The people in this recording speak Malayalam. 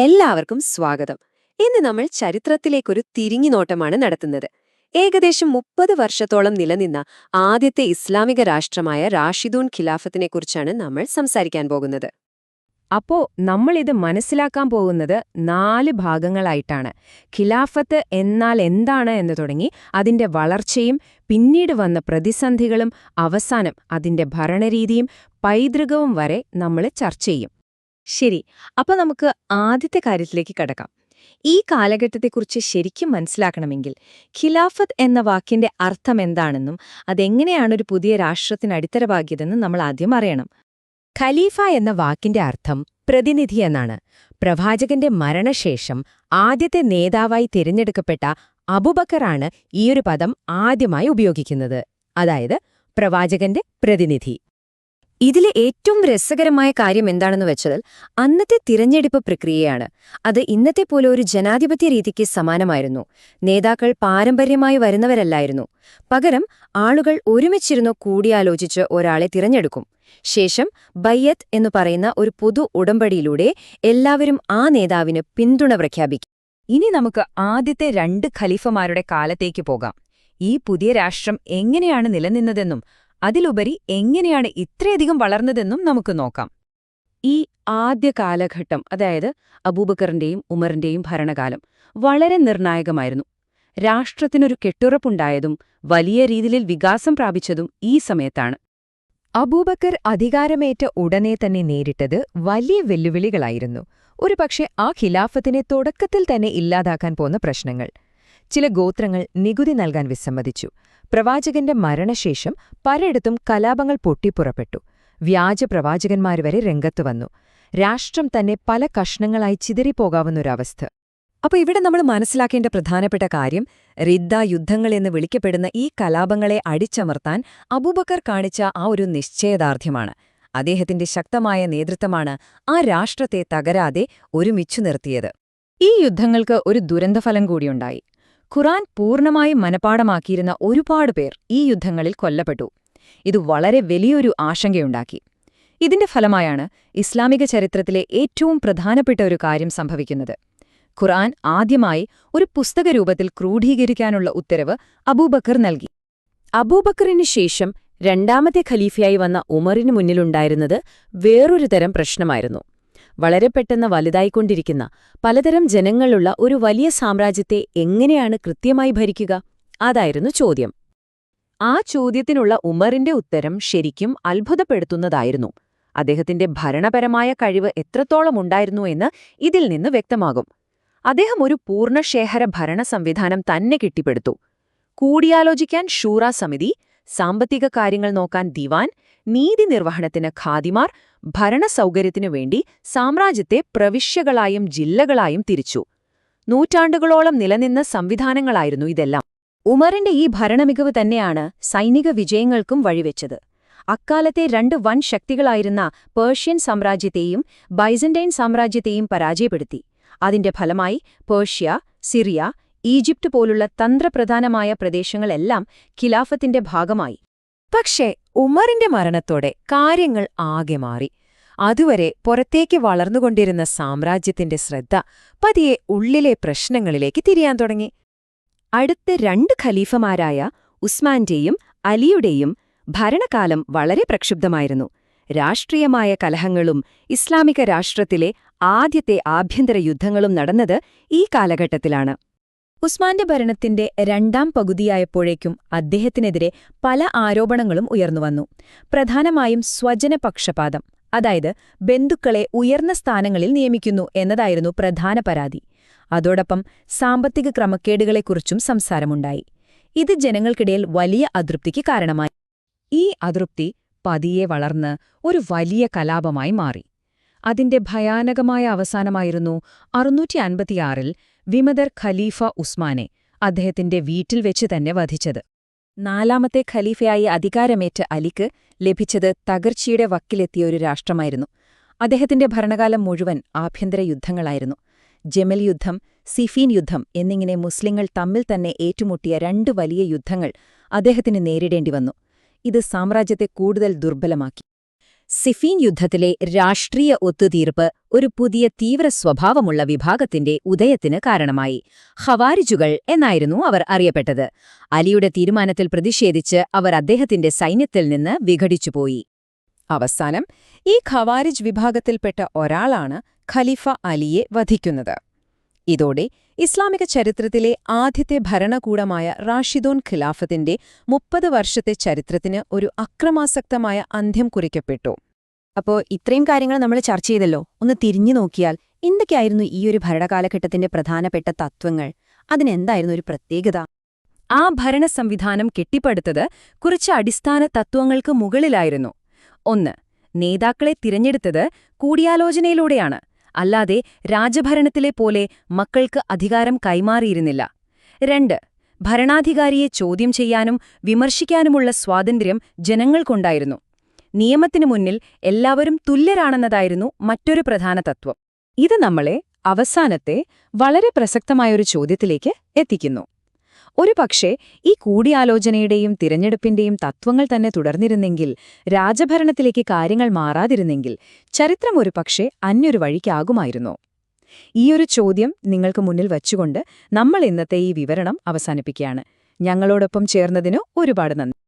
എല്ലാവർക്കും സ്വാഗതം. ഇന്ന് നമ്മൾ ചരിത്രത്തിലേക്കൊരു തിരിഞ്ഞുനോട്ടമാണ് നടത്തുന്നത്. ഏകദേശം 30 വർഷത്തോളം നിലനിന്ന ആദ്യത്തെ ഇസ്ലാമിക രാഷ്ട്രമായ റാഷിദൂൺ ഖിലാഫത്തിനെക്കുറിച്ചാണ് നമ്മൾ സംസാരിക്കാൻ പോകുന്നത്. അപ്പോ നമ്മളിത് മനസ്സിലാക്കാൻ പോകുന്നത് 4 ഭാഗങ്ങളായിട്ടാണ്. ഖിലാഫത്ത് എന്നാൽ എന്താണ് എന്ന് തുടങ്ങി അതിന്റെ വളർച്ചയും പിന്നീട് വന്ന പ്രതിസന്ധികളും അവസാനം അതിന്റെ ഭരണരീതിയും പൈതൃകവും വരെ നമ്മൾ ചർച്ച ചെയ്യും. ശരി, അപ്പൊ നമുക്ക് ആദ്യത്തെ കാര്യത്തിലേക്ക് കടക്കാം. ഈ കാലഘട്ടത്തെക്കുറിച്ച് ശരിക്കും മനസ്സിലാക്കണമെങ്കിൽ ഖിലാഫത്ത് എന്ന വാക്കിന്റെ അർത്ഥം എന്താണെന്നും അതെങ്ങനെയാണ് ഒരു പുതിയ രാഷ്ട്രത്തിന് അടിത്തറവാകിയതെന്നും നമ്മൾ ആദ്യം അറിയണം. ഖലീഫ എന്ന വാക്കിന്റെ അർത്ഥം പ്രതിനിധി എന്നാണ്. പ്രവാചകന്റെ മരണശേഷം ആദ്യത്തെ നേതാവായി തിരഞ്ഞെടുക്കപ്പെട്ട അബൂബക്കറാണ് ഈയൊരു പദം ആദ്യമായി ഉപയോഗിക്കുന്നത്. അതായത് പ്രവാചകന്റെ പ്രതിനിധി. ഇതിലെ ഏറ്റവും രസകരമായ കാര്യം എന്താണെന്ന് വെച്ചാൽ അന്നത്തെ തിരഞ്ഞെടുപ്പ് പ്രക്രിയയാണ്. അത് ഇന്നത്തെ പോലെ ഒരു ജനാധിപത്യ രീതിക്ക് സമാനമായിരുന്നു. നേതാക്കൾ പാരമ്പര്യമായി വരുന്നവരല്ലായിരുന്നു. പകരം ആളുകൾ ഒരുമിച്ചിരുന്നു കൂടിയാലോചിച്ച് ഒരാളെ തിരഞ്ഞെടുക്കും. ശേഷം ബയ്യത്ത് എന്നു പറയുന്ന ഒരു പൊതു ഉടമ്പടിയിലൂടെ എല്ലാവരും ആ നേതാവിന് പിന്തുണ പ്രഖ്യാപിക്കും. ഇനി നമുക്ക് ആദ്യത്തെ 2 ഖലീഫമാരുടെ കാലത്തേക്ക് പോകാം. ഈ പുതിയ രാഷ്ട്രം എങ്ങനെയാണ് നിലനിന്നതെന്നും അതിലുപരി എങ്ങനെയാണ് ഇത്രയധികം വളർന്നതെന്നും നമുക്ക് നോക്കാം. ഈ ആദ്യ കാലഘട്ടം, അതായത് അബൂബക്കറിന്റെയും ഉമറിന്റെയും ഭരണകാലം, വളരെ നിർണായകമായിരുന്നു. രാഷ്ട്രത്തിനൊരു കെട്ടുറപ്പുണ്ടായതും വലിയ രീതിയിൽ വികാസം പ്രാപിച്ചതും ഈ സമയത്താണ്. അബൂബക്കർ അധികാരമേറ്റ ഉടനെ തന്നെ നേരിട്ടത് വലിയ വെല്ലുവിളികളായിരുന്നു. ഒരുപക്ഷെ ആ ഖിലാഫത്തിനെ തുടക്കത്തിൽ തന്നെ ഇല്ലാതാക്കാൻ പോന്ന പ്രശ്നങ്ങൾ. ചില ഗോത്രങ്ങൾ നികുതി നൽകാൻ വിസമ്മതിച്ചു. പ്രവാചകന്റെ മരണശേഷം പലയിടത്തും കലാപങ്ങൾ പൊട്ടിപ്പുറപ്പെട്ടു. വ്യാജ പ്രവാചകന്മാർ വരെ രംഗത്തു വന്നു. രാഷ്ട്രം തന്നെ പല കഷ്ണങ്ങളായി ചിതറിപ്പോകാവുന്നൊരവസ്ഥ. അപ്പൊ ഇവിടെ നമ്മൾ മനസ്സിലാക്കേണ്ട പ്രധാനപ്പെട്ട കാര്യം, റിദ്ദ യുദ്ധങ്ങൾ എന്ന് വിളിക്കപ്പെടുന്ന ഈ കലാപങ്ങളെ അടിച്ചമർത്താൻ അബൂബക്കർ കാണിച്ച ആ ഒരു നിശ്ചയദാർഢ്യമാണ്. അദ്ദേഹത്തിന്റെ ശക്തമായ നേതൃത്വമാണ് ആ രാഷ്ട്രത്തെ തകരാതെ ഒരുമിച്ചു നിർത്തിയത്. ഈ യുദ്ധങ്ങൾക്ക് ഒരു ദുരന്തഫലം കൂടിയുണ്ടായി. ഖുർആൻ പൂർണ്ണമായും മനപാഠമാക്കിയിരുന്ന ഒരുപാട് പേർ ഈ യുദ്ധങ്ങളിൽ കൊല്ലപ്പെട്ടു. ഇത് വളരെ വലിയൊരു ആശങ്കയുണ്ടാക്കി. ഇതിന്റെ ഫലമായാണ് ഇസ്ലാമിക ചരിത്രത്തിലെ ഏറ്റവും പ്രധാനപ്പെട്ട ഒരു കാര്യം സംഭവിക്കുന്നത്. ഖുർആൻ ആദ്യമായി ഒരു പുസ്തകരൂപത്തിൽ ക്രോഡീകരിക്കാനുള്ള ഉത്തരവ് അബൂബക്കർ നൽകി. അബൂബക്കറിന് ശേഷം രണ്ടാമത്തെ ഖലീഫയായി വന്ന ഉമറിനു മുന്നിലുണ്ടായിരുന്നത് വേറൊരു തരം പ്രശ്നമായിരുന്നു. വളരെ പെട്ടെന്ന് വലുതായിക്കൊണ്ടിരിക്കുന്ന പലതരം ജനങ്ങളുള്ള ഒരു വലിയ സാമ്രാജ്യത്തെ എങ്ങനെയാണ് കൃത്യമായി ഭരിക്കുക? അതായിരുന്നു ചോദ്യം. ആ ചോദ്യത്തിനുള്ള ഉമറിന്റെ ഉത്തരം ശരിക്കും അത്ഭുതപ്പെടുത്തുന്നതായിരുന്നു. അദ്ദേഹത്തിന്റെ ഭരണപരമായ കഴിവ് എത്രത്തോളം ഉണ്ടായിരുന്നു എന്ന് ഇതിൽ നിന്ന് വ്യക്തമാകും. അദ്ദേഹം ഒരു പൂർണ്ണശേഖര ഭരണ സംവിധാനം തന്നെ കെട്ടിപ്പടുത്തു. കൂടിയാലോചിക്കാൻ ഷൂറ സമിതി, സാമ്പത്തിക കാര്യങ്ങൾ നോക്കാൻ ദിവാൻ, നീതി നിർവഹണത്തിന് ഖാദിമാർ, ഭരണസൗകര്യത്തിനു വേണ്ടി സാമ്രാജ്യത്തെ പ്രവിശ്യകളായും ജില്ലകളായും തിരിച്ചു. നൂറ്റാണ്ടുകളോളം നിലനിന്ന സംവിധാനങ്ങളായിരുന്നു ഇതെല്ലാം. ഉമറിന്റെ ഈ ഭരണമികവ് തന്നെയാണ് സൈനിക വിജയങ്ങൾക്കും വഴിവെച്ചത്. അക്കാലത്തെ 2 വൻ ശക്തികളായിരുന്ന പേർഷ്യൻ സാമ്രാജ്യത്തെയും ബൈസന്റൈൻ സാമ്രാജ്യത്തെയും പരാജയപ്പെടുത്തി. അതിന്റെ ഫലമായി പേർഷ്യ, സിറിയ, ഈജിപ്ത് പോലുള്ള തന്ത്രപ്രധാനമായ പ്രദേശങ്ങളെല്ലാം ഖിലാഫത്തിന്റെ ഭാഗമായി. പക്ഷേ ഉമറിന്റെ മരണത്തോടെ കാര്യങ്ങൾ ആകെ മാറി. അതുവരെ പുറത്തേക്ക് വളർന്നുകൊണ്ടിരുന്ന സാമ്രാജ്യത്തിന്റെ ശ്രദ്ധ പതിയെ ഉള്ളിലെ പ്രശ്നങ്ങളിലേക്ക് തിരിയാൻ തുടങ്ങി. അടുത്ത 2 ഖലീഫമാരായ ഉസ്മാന്റെയും അലിയുടെയും ഭരണകാലം വളരെ പ്രക്ഷുബ്ധമായിരുന്നു. രാഷ്ട്രീയമായ കലഹങ്ങളും ഇസ്ലാമിക രാഷ്ട്രത്തിലെ ആദ്യത്തെ ആഭ്യന്തര യുദ്ധങ്ങളും നടന്നത് ഈ കാലഘട്ടത്തിലാണ്. ഉസ്മാന്റെ ഭരണത്തിന്റെ 2ാം പകുതിയായപ്പോഴേക്കും അദ്ദേഹത്തിനെതിരെ പല ആരോപണങ്ങളും ഉയർന്നുവന്നു. പ്രധാനമായും സ്വജനപക്ഷപാതം, അതായത് ബന്ധുക്കളെ ഉയർന്ന സ്ഥാനങ്ങളിൽ നിയമിക്കുന്നു എന്നതായിരുന്നു പ്രധാന പരാതി. അതോടൊപ്പം സാമ്പത്തിക ക്രമക്കേടുകളെക്കുറിച്ചും സംസാരമുണ്ടായി. ഇത് ജനങ്ങൾക്കിടയിൽ വലിയ അതൃപ്തിക്ക് കാരണമായി. ഈ അതൃപ്തി പതിയെ വളർന്ന് ഒരു വലിയ കലാപമായി മാറി. അതിന്റെ ഭയാനകമായ അവസാനമായിരുന്നു 656-ൽ വിമതർ ഖലീഫ ഉസ്മാനെ അദ്ദേഹത്തിന്റെ വീട്ടിൽ വെച്ച് തന്നെ വധിച്ചത്. 4ാമത്തെ ഖലീഫയായി അധികാരമേറ്റ അലിക്ക് ലഭിച്ചത് തകർച്ചയുടെ വക്കിലെത്തിയ ഒരു രാഷ്ട്രമായിരുന്നു. അദ്ദേഹത്തിന്റെ ഭരണകാലം മുഴുവൻ ആഭ്യന്തര യുദ്ധങ്ങളായിരുന്നു. ജമൽ യുദ്ധം, സിഫീൻ യുദ്ധം എന്നിങ്ങനെ മുസ്ലിങ്ങൾ തമ്മിൽ തന്നെ ഏറ്റുമുട്ടിയ 2 വലിയ യുദ്ധങ്ങൾ അദ്ദേഹത്തിന് നേരിടേണ്ടി വന്നു. ഇത് സാമ്രാജ്യത്തെ കൂടുതൽ ദുർബലമാക്കി. സിഫീൻ യുദ്ധത്തിലെ രാഷ്ട്രീയ ഒത്തുതീർപ്പ് ഒരു പുതിയ തീവ്ര സ്വഭാവമുള്ള വിഭാഗത്തിന്റെ ഉദയത്തിന് കാരണമായി. ഖവാരിജുകൾ എന്നായിരുന്നു അവർ അറിയപ്പെട്ടത്. അലിയുടെ തീരുമാനത്തിൽ പ്രതിഷേധിച്ച് അവർ അദ്ദേഹത്തിന്റെ സൈന്യത്തിൽ നിന്ന് വിഘടിച്ചുപോയി. അവസാനം ഈ ഖവാരിജ് വിഭാഗത്തിൽപ്പെട്ട ഒരാളാണ് ഖലീഫ അലിയെ വധിക്കുന്നത്. ഇതോടെ ഇസ്ലാമിക ചരിത്രത്തിലെ ആദ്യത്തെ ഭരണകൂടമായ റാഷിദൂൻ ഖിലാഫത്തിന്റെ 30 വർഷത്തെ ചരിത്രത്തിന് ഒരു അക്രമാസക്തമായ അന്ത്യം കുറിക്കപ്പെട്ടു. അപ്പോൾ ഇത്രയും കാര്യങ്ങൾ നമ്മൾ ചർച്ച ചെയ്തല്ലോ. ഒന്ന് തിരിഞ്ഞു നോക്കിയാൽ എന്തൊക്കെയായിരുന്നു ഈ ഒരു ഭരണകാലഘട്ടത്തിന്റെ പ്രധാനപ്പെട്ട തത്വങ്ങൾ? അതിനെന്തായിരുന്നു ഒരു പ്രത്യേകത? ആ ഭരണ സംവിധാനം കെട്ടിപ്പടുത്തത് കുറച്ച് അടിസ്ഥാന തത്വങ്ങൾക്ക് മുകളിലായിരുന്നു. 1. നേതാക്കളെ തിരഞ്ഞെടുത്തത് കൂടിയാലോചനയിലൂടെയാണ്, അല്ലാതെ രാജഭരണത്തിലെ പോലെ മക്കൾക്ക് അധികാരം കൈമാറിയിരുന്നില്ല. 2. ഭരണാധികാരിയെ ചോദ്യം ചെയ്യാനും വിമർശിക്കാനുമുള്ള സ്വാതന്ത്ര്യം ജനങ്ങൾക്കുണ്ടായിരുന്നു. നിയമത്തിനു മുന്നിൽ എല്ലാവരും തുല്യരാണെന്നതായിരുന്നു മറ്റൊരു പ്രധാന തത്വം. ഇത് നമ്മളെ അവസാനത്തെ വളരെ പ്രസക്തമായൊരു ചോദ്യത്തിലേക്ക് എത്തിക്കുന്നു. ഒരുപക്ഷേ ഈ കൂടിയാലോചനയുടെയും തിരഞ്ഞെടുപ്പിന്റെയും തത്വങ്ങൾ തന്നെ തുടർന്നിരുന്നെങ്കിൽ, രാജഭരണത്തിലേക്ക് കാര്യങ്ങൾ മാറാതിരുന്നെങ്കിൽ, ചരിത്രം ഒരുപക്ഷേ അന്യൊരു വഴിക്കാകുമായിരുന്നോ? ഈയൊരു ചോദ്യം നിങ്ങൾക്ക് മുന്നിൽ വച്ചുകൊണ്ട് നമ്മൾ ഇന്നത്തെ ഈ വിവരണം അവസാനിപ്പിക്കുകയാണ്. ഞങ്ങളോടൊപ്പം ചേർന്നതിന് ഒരുപാട് നന്ദി.